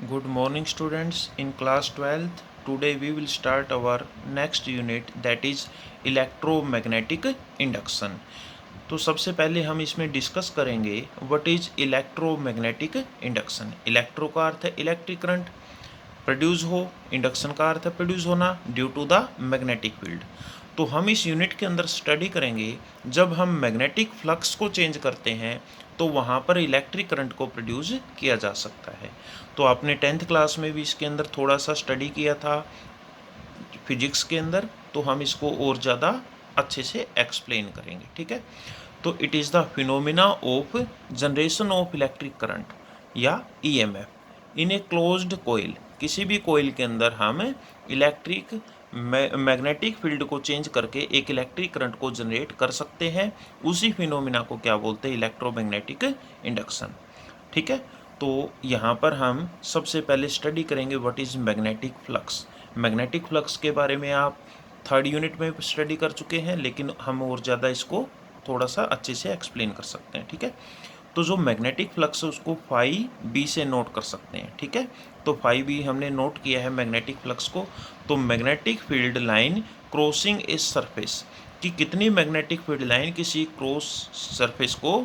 Good morning, students. In class 12th, today we will start our next unit, that is electromagnetic induction. तो सबसे पहले हम इसमें discuss करेंगे what is electromagnetic induction. Electro का अर्थ है इलेक्ट्रिक करंट प्रोड्यूस हो, इंडक्शन का अर्थ है प्रोड्यूस होना due to the magnetic field. तो हम इस यूनिट के अंदर स्टडी करेंगे जब हम मैग्नेटिक फ्लक्स को चेंज करते हैं तो वहाँ पर इलेक्ट्रिक करंट को प्रोड्यूस किया जा सकता है। तो आपने 10th क्लास में भी इसके अंदर थोड़ा सा स्टडी किया था फिजिक्स के अंदर, तो हम इसको और ज़्यादा अच्छे से एक्सप्लेन करेंगे। ठीक है, तो it is the phenomena of generation of electric current या ईएमएफ इन ए क्लोज्ड कोयल। किसी भी कोयल के अंदर हम इलेक्ट्रिक मैग्नेटिक फील्ड को चेंज करके एक इलेक्ट्रिक करंट को जनरेट कर सकते हैं। उसी फिनोमिना को क्या बोलते हैं? Electromagnetic induction. ठीक है, तो यहाँ पर हम सबसे पहले स्टडी करेंगे what is magnetic flux. Magnetic flux के बारे में आप 3rd यूनिट में स्टडी कर चुके हैं, लेकिन हम और ज़्यादा इसको थोड़ा सा अच्छे से एक्सप्लेन कर सकते हैं। ठीक है, तो जो मैग्नेटिक फ्लक्स है उसको फाई बी से नोट कर सकते हैं। ठीक है, तो फाई बी हमने नोट किया है मैग्नेटिक फ्लक्स को। तो magnetic field line crossing a surface, कि कितनी मैग्नेटिक फील्ड लाइन किसी क्रॉस सरफेस को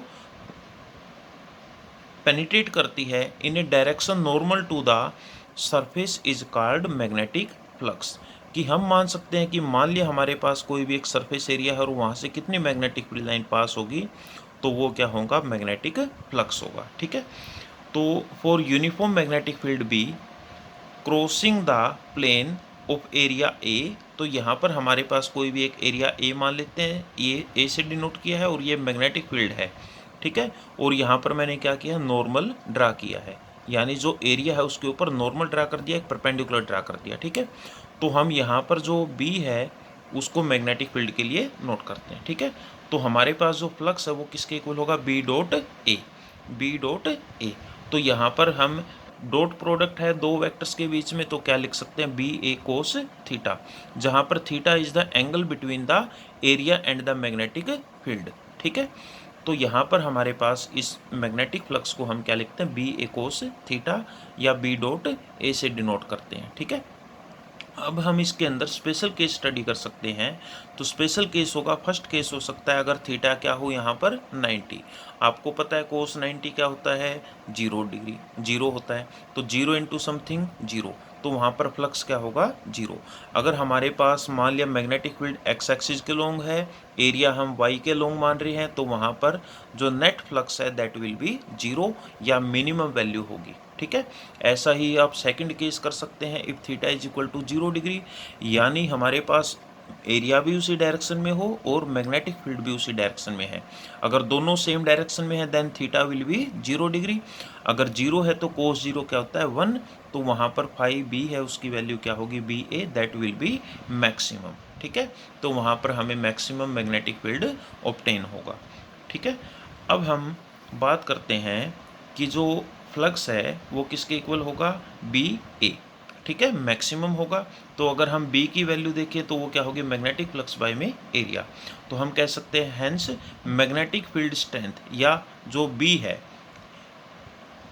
पेनिट्रेट करती है in a direction normal to the surface is called magnetic flux. कि हम मान सकते हैं कि मान लिया हमारे पास कोई भी एक सरफेस एरिया है और वहाँ से कितनी मैग्नेटिक फील्ड लाइन पास होगी, तो वो क्या होगा? मैग्नेटिक फ्लक्स होगा। ठीक है, तो for uniform magnetic field B crossing the plane of area A, तो यहाँ पर हमारे पास कोई भी एक एरिया ए मान लेते हैं, ये ए से डिनोट किया है और ये मैग्नेटिक फील्ड है। ठीक है, और यहाँ पर मैंने क्या किया? नॉर्मल ड्रा किया है, यानी जो एरिया है उसके ऊपर नॉर्मल ड्रा कर दिया, एक परपेंडिकुलर ड्रा कर दिया। ठीक है, तो हम यहाँ पर जो बी है उसको मैग्नेटिक फील्ड के लिए नोट करते हैं। ठीक है, तो हमारे पास जो फ्लक्स है वो किसके इक्वल होगा? B dot A. B dot A, तो यहाँ पर हम डॉट प्रोडक्ट है दो वेक्टर्स के बीच में, तो क्या लिख सकते हैं? बी ए कोस थीटा, जहाँ पर theta is the angle between the area and the magnetic field. ठीक है, तो यहाँ पर हमारे पास इस मैग्नेटिक फ्लक्स को हम क्या लिखते हैं? बी ए कोस थीटा या बी डॉट ए से डिनोट करते हैं। ठीक है, अब हम इसके अंदर स्पेशल केस स्टडी कर सकते हैं। तो स्पेशल केस होगा, फर्स्ट केस हो सकता है अगर थीटा क्या हो यहाँ पर 90। आपको पता है कोस 90 क्या होता है? 0 डिग्री, 0 होता है। तो 0 इंटू समथिंग 0, तो वहाँ पर फ्लक्स क्या होगा? 0। अगर हमारे पास मान लिया मैग्नेटिक फील्ड एक्स एक्सिस के लॉन्ग है, एरिया हम वाई के लॉन्ग मान रहे हैं, तो वहाँ पर जो नेट फ्लक्स है दैट विल बी 0 या मिनिमम वैल्यू होगी। ठीक है, ऐसा ही आप सेकंड केस कर सकते हैं if theta is equal to 0 degree, यानी हमारे पास एरिया भी उसी डायरेक्शन में हो और मैग्नेटिक फील्ड भी उसी डायरेक्शन में है। अगर दोनों सेम डायरेक्शन में है then theta will be 0 degree. अगर 0 है तो कोस 0 क्या होता है? 1। तो वहाँ पर फाई बी है उसकी वैल्यू क्या होगी? B A, that will be maximum. ठीक है, तो वहाँ पर हमें मैक्सिमम मैग्नेटिक फील्ड ऑब्टेन होगा। ठीक है, अब हम बात करते हैं कि जो फ्लक्स है वो किसके इक्वल होगा? बी ए। ठीक है, मैक्सिमम होगा। तो अगर हम बी की वैल्यू देखें तो वो क्या होगी? मैग्नेटिक फ्लक्स बाय में एरिया। तो हम कह सकते हैं हैंस मैग्नेटिक फील्ड स्ट्रेंथ, या जो बी है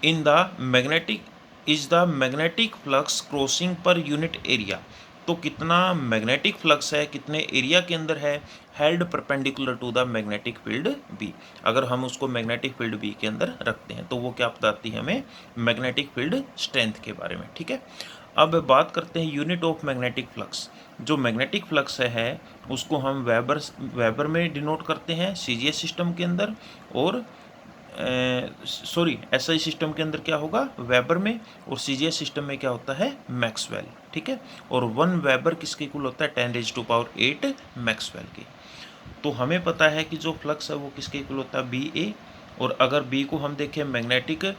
in the magnetic is the magnetic flux crossing per unit area. तो कितना मैग्नेटिक फ्लक्स है, कितने एरिया के अंदर है, held perpendicular to the magnetic field B. अगर हम उसको मैग्नेटिक फील्ड बी के अंदर रखते हैं तो वो क्या बताती है हमें? मैग्नेटिक फील्ड स्ट्रेंथ के बारे में। ठीक है, अब बात करते हैं यूनिट ऑफ मैग्नेटिक फ्लक्स। जो मैग्नेटिक फ्लक्स है उसको हम वेबर में डिनोट करते हैं सीजीएस सिस्टम के अंदर, और एसआई सिस्टम के अंदर क्या होगा? वेबर में, और सीजीएस सिस्टम में क्या होता है? मैक्सवेल। ठीक है, और 1 वेबर किसके इक्वल होता है? 10⁸ मैक्सवेल की। तो हमें पता है कि जो फ्लक्स है वो किसके इक्वल होता है? बी ए। और अगर बी को हम देखें, मैग्नेटिक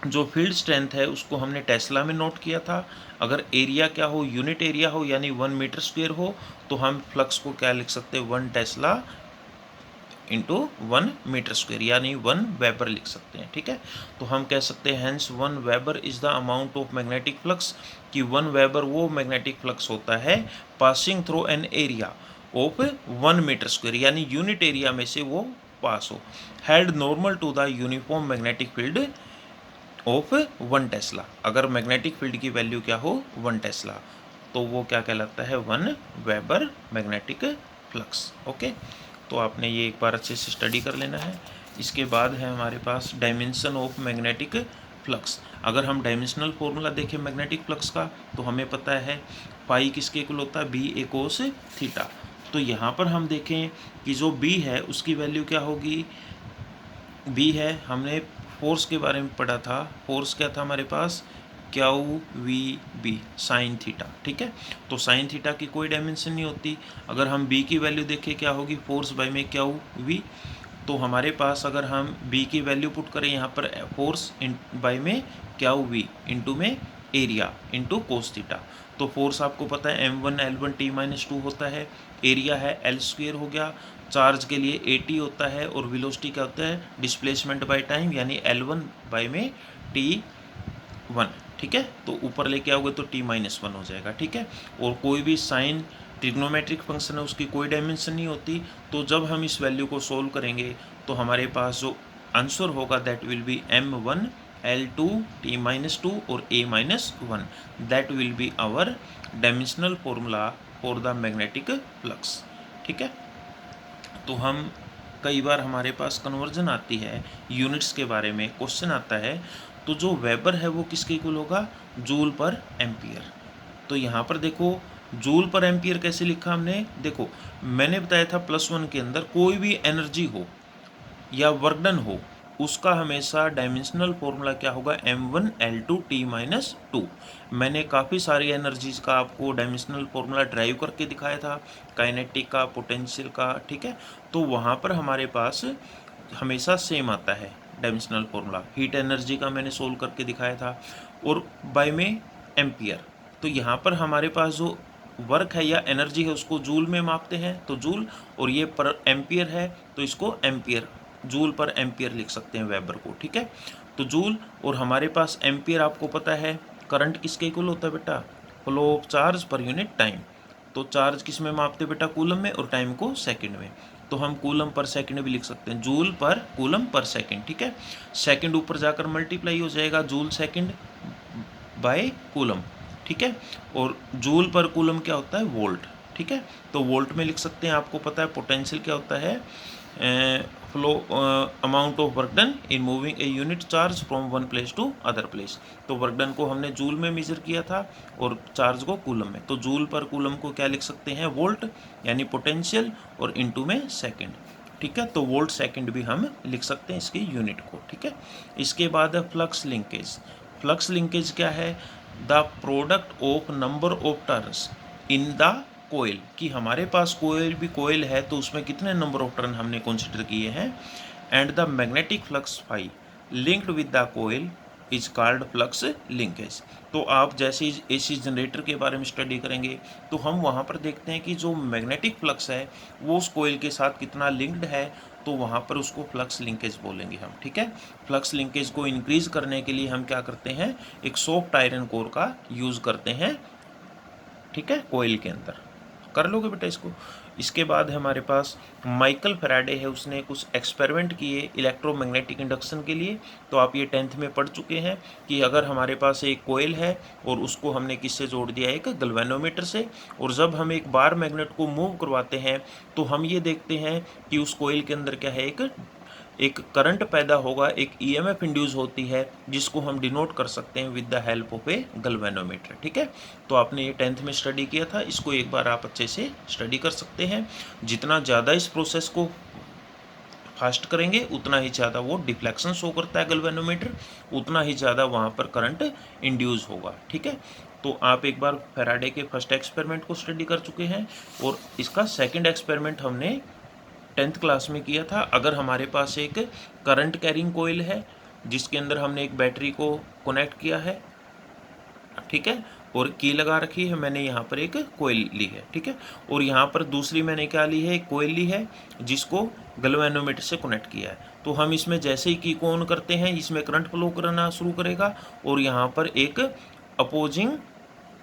जो फील्ड स्ट्रेंथ है उसको हमने टेस्ला में नोट किया था। अगर एरिया क्या हो? यूनिट एरिया हो, यानी 1 मीटर स्क्वेयर हो, तो हम फ्लक्स को क्या लिख सकते हैं? 1 टेस्ला इंटू 1 मीटर स्क्वेयर, यानी 1 वेबर लिख सकते हैं। ठीक है, तो हम कह सकते हैं hence 1 weber is the amount of magnetic flux, कि 1 वेबर वो मैग्नेटिक फ्लक्स होता है passing through an area of 1 metre square, यानी यूनिट एरिया में से वो पास हो, held normal to the uniform magnetic field of 1 tesla. अगर मैग्नेटिक फील्ड की वैल्यू क्या हो 1 टेस्ला, तो वो क्या कहलाता है 1 वेबर मैग्नेटिक फ्लक्स। ओके, तो आपने ये एक बार अच्छे से स्टडी कर लेना है। इसके बाद है हमारे पास डायमेंशन ऑफ मैग्नेटिक फ्लक्स। अगर हम डायमेंशनल फॉर्मूला देखें मैग्नेटिक फ्लक्स का, तो हमें पता है पाई किसके इक्वल होता है, बी ए कोस थीटा। तो यहाँ पर हम देखें कि जो बी है उसकी वैल्यू क्या होगी, बी है, हमने फोर्स के बारे में पढ़ा था, फोर्स क्या था हमारे पास, Q V B sine theta. ठीक है, तो साइन थीटा की कोई डायमेंशन नहीं होती। अगर हम बी की वैल्यू देखें क्या होगी, फोर्स बाई में क्यू वी। तो हमारे पास अगर हम बी की वैल्यू पुट करें यहाँ पर, फोर्स बाई में क्यू वी इंटू में एरिया इंटू कोस थीटा। तो फोर्स आपको पता है m1 L1 T-2 होता है, एरिया है L² हो गया, चार्ज के लिए AT होता है, और वेलोसिटी क्या होता है, डिस्प्लेसमेंट बाय टाइम, यानी L1 बाय में T1। ठीक है, तो ऊपर लेके आओगे तो T-1 हो जाएगा। ठीक है, और कोई भी साइन ट्रिग्नोमेट्रिक फंक्शन है उसकी कोई डायमेंशन नहीं होती। तो जब हम इस वैल्यू को सोल्व करेंगे तो हमारे पास जो आंसर होगा that will B m1 L2 T-2 और A-1, that will be our dimensional formula for the magnetic flux. ठीक है, तो हम कई बार हमारे पास कन्वर्जन आती है, यूनिट्स के बारे में क्वेश्चन आता है, तो जो वेबर है वो किसके इक्वल होगा, जूल पर एम्पियर। तो यहाँ पर देखो जूल पर एम्पियर कैसे लिखा हमने, देखो मैंने बताया था +1 के अंदर कोई भी एनर्जी हो या वर्क डन हो, उसका हमेशा डायमेंशनल फॉर्मूला क्या होगा, m1 L2 T-2। मैंने काफ़ी सारी एनर्जीज का आपको डायमेंशनल फॉर्मूला ड्राइव करके दिखाया था, काइनेटिक का, पोटेंशियल का। ठीक है, तो वहाँ पर हमारे पास हमेशा सेम आता है डायमेंशनल फॉर्मूला। हीट एनर्जी का मैंने सोल्व करके दिखाया था, और बाय में एम्पियर। तो यहाँ पर हमारे पास जो वर्क है या एनर्जी है उसको जूल में मापते हैं, तो जूल, और ये पर एम्पियर है तो इसको एम्पियर, जूल पर एम्पियर लिख सकते हैं वेबर को। ठीक है, तो जूल, और हमारे पास एम्पियर आपको पता है करंट किसके इक्वल होता है बेटा, flow of charge per unit time. तो चार्ज किस में मापते बेटा, कूलम में, और टाइम को सेकंड में। तो हम कूलम पर सेकंड भी लिख सकते हैं, जूल पर कूलम पर सेकंड। ठीक है, सेकंड ऊपर जाकर मल्टीप्लाई हो जाएगा जूल सेकंड बाय कूलम। ठीक है, और जूल पर कूलम क्या होता है, वोल्ट। ठीक है, तो वोल्ट में लिख सकते हैं, आपको पता है पोटेंशियल क्या होता है, flow amount of work done in moving a unit charge from one place to other place. तो वर्क डन को हमने जूल में मेजर किया था और चार्ज को कूलम में। तो जूल पर कूलम को क्या लिख सकते हैं, वोल्ट, यानी पोटेंशियल, और इनटू में सेकंड। ठीक है, तो वोल्ट सेकंड भी हम लिख सकते हैं इसकी यूनिट को। ठीक है, इसके बाद है फ्लक्स लिंकेज। फ्लक्स लिंकेज क्या है, the product of number of turns in the coil, कि हमारे पास कोयल भी कोयल है तो उसमें कितने नंबर ऑफ टर्न हमने कंसिडर किए हैं, and the magnetic flux phi linked with the coil is called flux linkage. तो आप जैसे ही एसी जनरेटर के बारे में स्टडी करेंगे तो हम वहाँ पर देखते हैं कि जो मैग्नेटिक फ्लक्स है वो उस कोयल के साथ कितना लिंक्ड है, तो वहाँ पर उसको फ्लक्स लिंकेज बोलेंगे हम। ठीक है, फ्लक्स लिंकेज को इंक्रीज करने के लिए हम क्या करते हैं, एक सॉफ्ट आयरन कोर का यूज़ करते हैं। ठीक है, कोयल के अंदर कर लोगे बेटा इसको। इसके बाद हमारे पास माइकल फैराडे है, उसने कुछ एक्सपेरिमेंट किए इलेक्ट्रोमैग्नेटिक इंडक्शन के लिए। तो आप ये 10th में पढ़ चुके हैं कि अगर हमारे पास एक कोयल है और उसको हमने किससे जोड़ दिया, एक गैल्वेनोमीटर से, और जब हम एक बार मैग्नेट को मूव करवाते हैं तो हम ये देखते हैं कि उस कोयल के अंदर क्या है, एक करंट पैदा होगा, एक ईएमएफ इंड्यूस होती है, जिसको हम डिनोट कर सकते हैं with the help of A galvanometer. ठीक है, तो आपने ये 10th में स्टडी किया था, इसको एक बार आप अच्छे से स्टडी कर सकते हैं। जितना ज़्यादा इस प्रोसेस को फास्ट करेंगे उतना ही ज़्यादा वो डिफ्लेक्शन शो करता है गैल्वेनोमीटर, उतना ही ज़्यादा वहाँ पर करंट इंड्यूस होगा। ठीक है, तो आप एक बार फैराडे के फर्स्ट एक्सपेरिमेंट को स्टडी कर चुके हैं, और इसका सेकंड एक्सपेरिमेंट हमने 10th क्लास में किया था। अगर हमारे पास एक करंट कैरिंग कोयल है जिसके अंदर हमने एक बैटरी को कनेक्ट किया है, ठीक है, और की लगा रखी है, मैंने यहाँ पर एक कोयल ली है। ठीक है, और यहाँ पर दूसरी मैंने क्या ली है, एक कोयल ली है जिसको गैल्वेनोमीटर से कनेक्ट किया है। तो हम इसमें जैसे ही की को ऑन करते हैं इसमें करंट फ्लो करना शुरू करेगा, और यहाँ पर एक अपोजिंग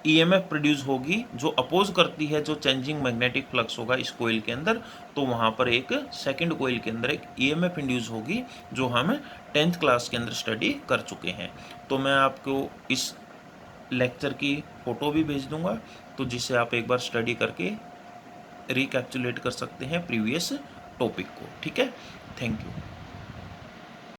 ईएमएफ प्रोड्यूस होगी जो अपोज करती है जो चेंजिंग मैग्नेटिक फ्लक्स होगा इस कोइल के अंदर, तो वहाँ पर एक सेकंड कोइल के अंदर एक ईएमएफ इंड्यूस होगी जो हम 10th क्लास के अंदर स्टडी कर चुके हैं। तो मैं आपको इस लेक्चर की फ़ोटो भी भेज दूंगा, तो जिससे आप एक बार स्टडी करके रिकैप्चुलेट कर सकते हैं प्रीवियस टॉपिक को। ठीक है, थैंक यू।